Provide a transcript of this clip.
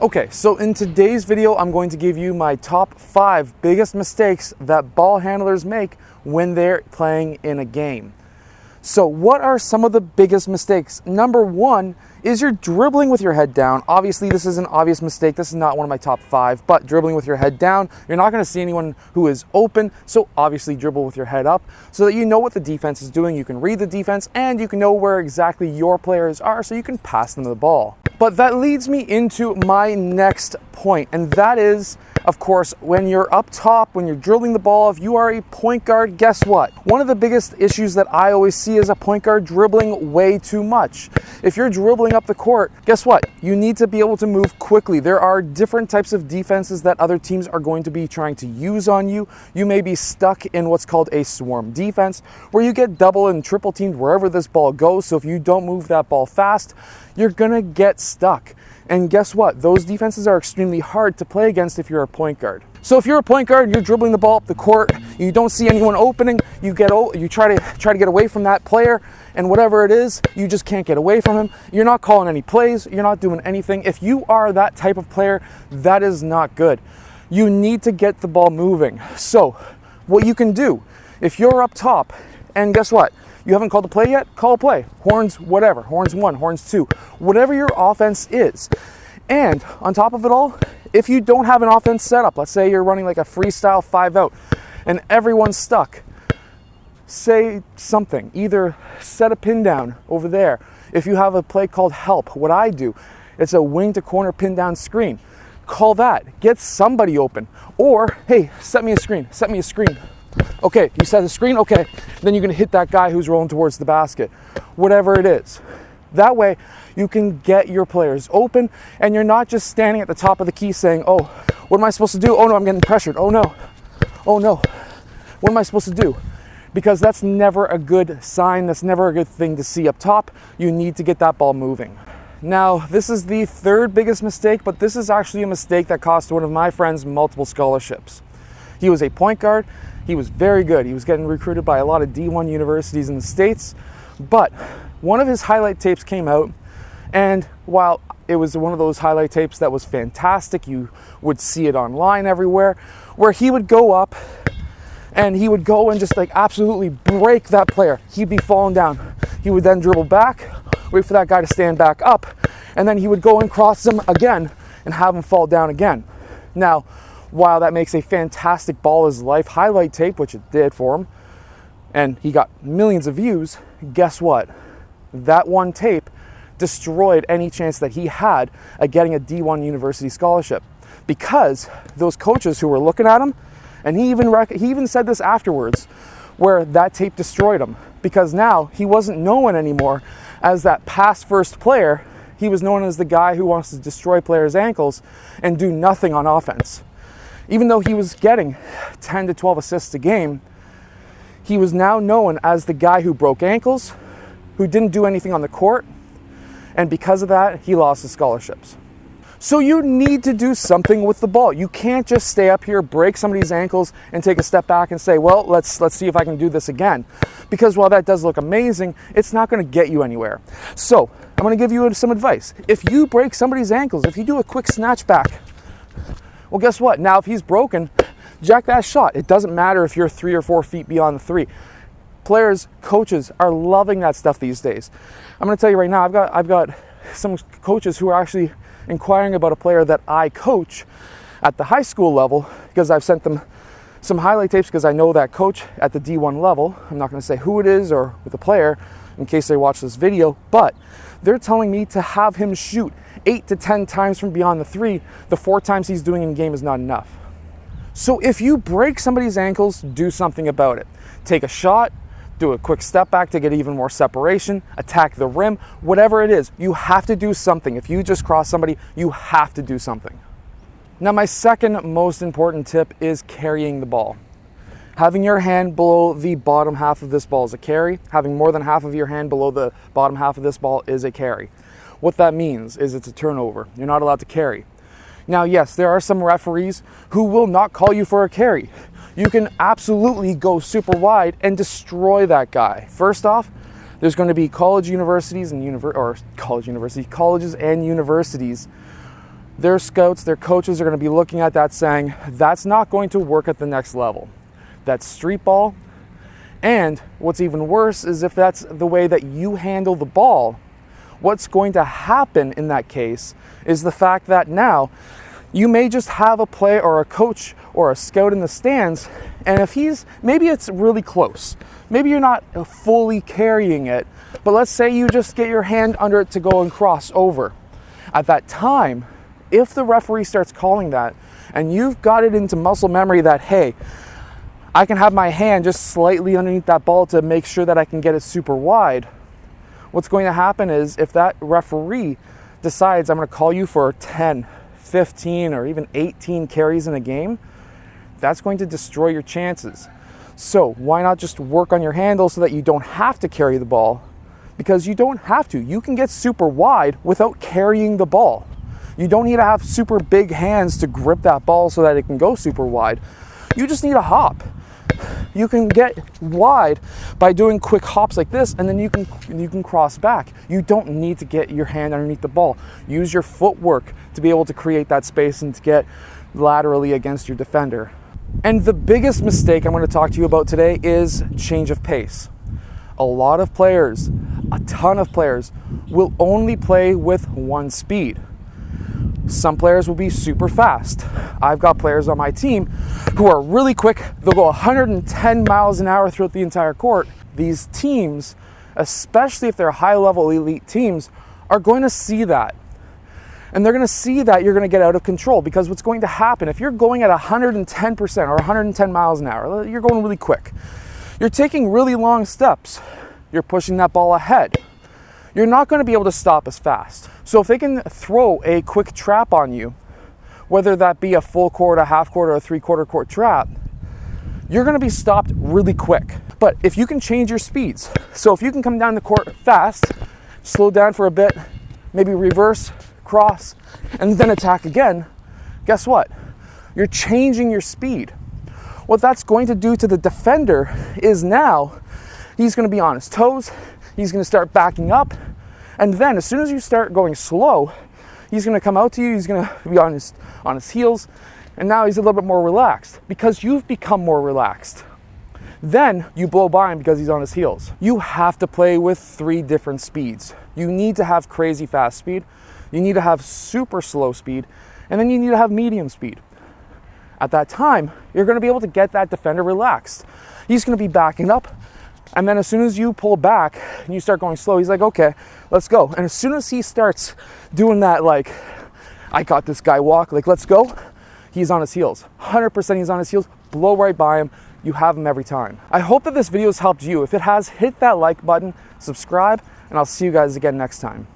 Okay, so in today's video, I'm going to give you my top 5 biggest mistakes that ball handlers make when they're playing in a game. So what are some of the biggest mistakes? Number 1 is you're dribbling with your head down. Obviously, this is an obvious mistake. This is not one of my top 5, but dribbling with your head down, you're not going to see anyone who is open, so obviously dribble with your head up so that you know what the defense is doing. You can read the defense and you can know where exactly your players are so you can pass them the ball. But that leads me into my next point, and that is, of course, when you're up top, when you're dribbling the ball, if you are a point guard, guess what? One of the biggest issues that I always see is a point guard dribbling way too much. If you're dribbling up the court, guess what? You need to be able to move quickly. There are different types of defenses that other teams are going to be trying to use on you. You may be stuck in what's called a swarm defense, where you get double and triple teamed wherever this ball goes. So if you don't move that ball fast, you're gonna get stuck. And guess what? Those defenses are extremely hard to play against if you're a point guard. So if you're a point guard, you're dribbling the ball up the court, you don't see anyone opening, you try to get away from that player, and whatever it is, you just can't get away from him. You're not calling any plays, you're not doing anything. If you are that type of player, that is not good. You need to get the ball moving. So what you can do, if you're up top, and guess what? You haven't called a play yet? Call a play. Horns, whatever. Horns 1, horns 2. Whatever your offense is. And on top of it all, if you don't have an offense set up, let's say you're running like a freestyle 5-out and everyone's stuck, say something. Either set a pin down over there. If you have a play called help, what I do, it's a wing to corner pin down screen. Call that. Get somebody open. Or, hey, set me a screen. Set me a screen. Okay, you set a screen, okay, then you're gonna hit that guy who's rolling towards the basket, whatever it is. That way, you can get your players open, and you're not just standing at the top of the key saying, oh, what am I supposed to do? Oh no, I'm getting pressured. Oh no, what am I supposed to do? Because that's never a good sign, that's never a good thing to see up top. You need to get that ball moving. Now, this is the 3rd biggest mistake, but this is actually a mistake that cost one of my friends multiple scholarships. He was a point guard. He was very good. He was getting recruited by a lot of D1 universities in the States, but one of his highlight tapes came out, and while it was one of those highlight tapes that was fantastic, you would see it online everywhere, where he would go up and he would go and just like absolutely break that player. He'd be falling down. He would then dribble back, wait for that guy to stand back up, and then he would go and cross him again and have him fall down again. Now, while that makes a fantastic ball is life highlight tape, which it did for him, and he got millions of views, guess what? That one tape destroyed any chance that he had at getting a D1 university scholarship, because those coaches who were looking at him, and he even said this afterwards, where that tape destroyed him, because now he wasn't known anymore as that pass first player. He was known as the guy who wants to destroy players' ankles and do nothing on offense. Even though he was getting 10 to 12 assists a game, he was now known as the guy who broke ankles, who didn't do anything on the court, and because of that, he lost his scholarships. So you need to do something with the ball. You can't just stay up here, break somebody's ankles, and take a step back and say, well, let's see if I can do this again. Because while that does look amazing, it's not going to get you anywhere. So I'm going to give you some advice. If you break somebody's ankles, if you do a quick snatch back, well, guess what? Now, if he's broken, jack that shot. It doesn't matter if you're 3 or 4 feet beyond the 3. Players, coaches are loving that stuff these days. I'm going to tell you right now, I've got some coaches who are actually inquiring about a player that I coach at the high school level, because I've sent them some highlight tapes because I know that coach at the D1 level. I'm not going to say who it is or with the player in case they watch this video, but they're telling me to have him shoot 8 to 10 times from beyond the 3. The 4 times he's doing in game is not enough. So if you break somebody's ankles, do something about it. Take a shot, do a quick step back to get even more separation, attack the rim, whatever it is, you have to do something. If you just cross somebody, you have to do something. Now, my second most important tip is carrying the ball. Having your hand below the bottom half of this ball is a carry. Having more than half of your hand below the bottom half of this ball is a carry. What that means is it's a turnover. You're not allowed to carry. Now, yes, there are some referees who will not call you for a carry. You can absolutely go super wide and destroy that guy. First off, there's going to be colleges and universities their scouts, their coaches are going to be looking at that saying, that's not going to work at the next level. That's street ball. And what's even worse is if that's the way that you handle the ball, what's going to happen in that case is the fact that now you may just have a player or a coach or a scout in the stands, and if maybe it's really close, maybe you're not fully carrying it, but let's say you just get your hand under it to go and cross over. At that time, if the referee starts calling that, and you've got it into muscle memory that, hey, I can have my hand just slightly underneath that ball to make sure that I can get it super wide, what's going to happen is if that referee decides I'm going to call you for 10, 15, or even 18 carries in a game, that's going to destroy your chances. So why not just work on your handle so that you don't have to carry the ball? Because you don't have to. You can get super wide without carrying the ball. You don't need to have super big hands to grip that ball so that it can go super wide. You just need a hop. You can get wide by doing quick hops like this, and then you can cross back. You don't need to get your hand underneath the ball. Use your footwork to be able to create that space and to get laterally against your defender. And the biggest mistake I'm going to talk to you about today is change of pace. A lot of players, a ton of players, will only play with one speed. Some players will be super fast. I've got players on my team who are really quick. They'll go 110 miles an hour throughout the entire court. These teams, especially if they're high-level elite teams, are going to see that. And they're going to see that you're going to get out of control, because what's going to happen if you're going at 110% or 110 miles an hour, you're going really quick. You're taking really long steps. You're pushing that ball ahead. You're not going to be able to stop as fast. So if they can throw a quick trap on you, whether that be a full court, a half court, or a 3/4 court trap, you're going to be stopped really quick. But if you can change your speeds, so if you can come down the court fast, slow down for a bit, maybe reverse, cross, and then attack again, guess what? You're changing your speed. What that's going to do to the defender is now he's going to be on his toes, he's going to start backing up, and then as soon as you start going slow, he's going to come out to you, he's going to be on his heels, and now he's a little bit more relaxed because you've become more relaxed. Then you blow by him because he's on his heels. You have to play with 3 different speeds. You need to have crazy fast speed, you need to have super slow speed, and then you need to have medium speed. At that time, you're going to be able to get that defender relaxed. He's going to be backing up, and then as soon as you pull back and you start going slow, he's like, okay, let's go. And as soon as he starts doing that, like, I got this guy walk, like, let's go, he's on his heels. 100% he's on his heels. Blow right by him. You have him every time. I hope that this video has helped you. If it has, hit that like button, subscribe, and I'll see you guys again next time.